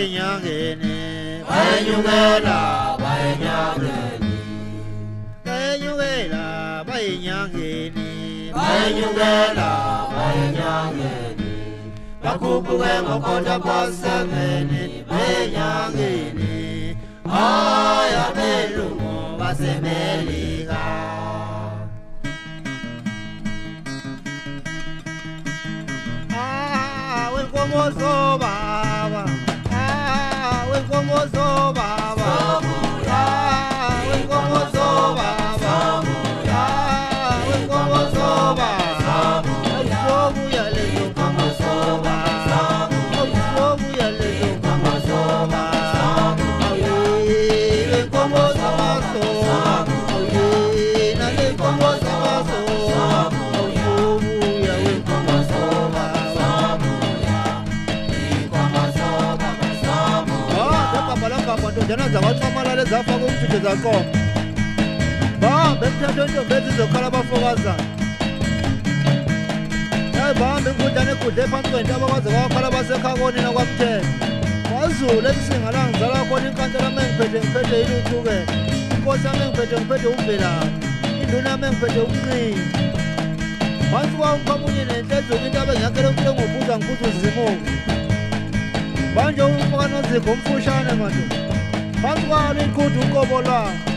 bayinyangeni bayinyukela bayinyangeni bayinyukela bayinyangeni bayinyukela bayinyangeni bakhuphuke ngokhonja phosebeni benyangeni aya belungu basemelika wenkomo zobaba wenkomo zobaba wenkomo zobaba wenkomo zobaba awusobuya lezo nkomo zobaba awusobuya lezo nkomo zobaba wenkomo zobaba awuyena lenkomo zobaba awusobuya wenkomo zobaba ndodana zakwancamala lezafaka umfitho zaqoma bahambe emthatho entombezi zokhala abafokazana bahambe emfundane egudle ephansi kwentaba kwaze kwakhala basekhakonina kwamthela kwazulu emsingalanga ngizala khona inkantolo ame ngiphethe iluthukela inkosi ame ngiphethe umvelaphi induna ame ngiphethe umnqini phansi kwawumkhamunye nenhlezweni into abengiyakhele umfile ngobuza ngiphuza uzimuka manje umfokanozikho umfushane madoda phansi kwalo iqhudu uqobo lwakho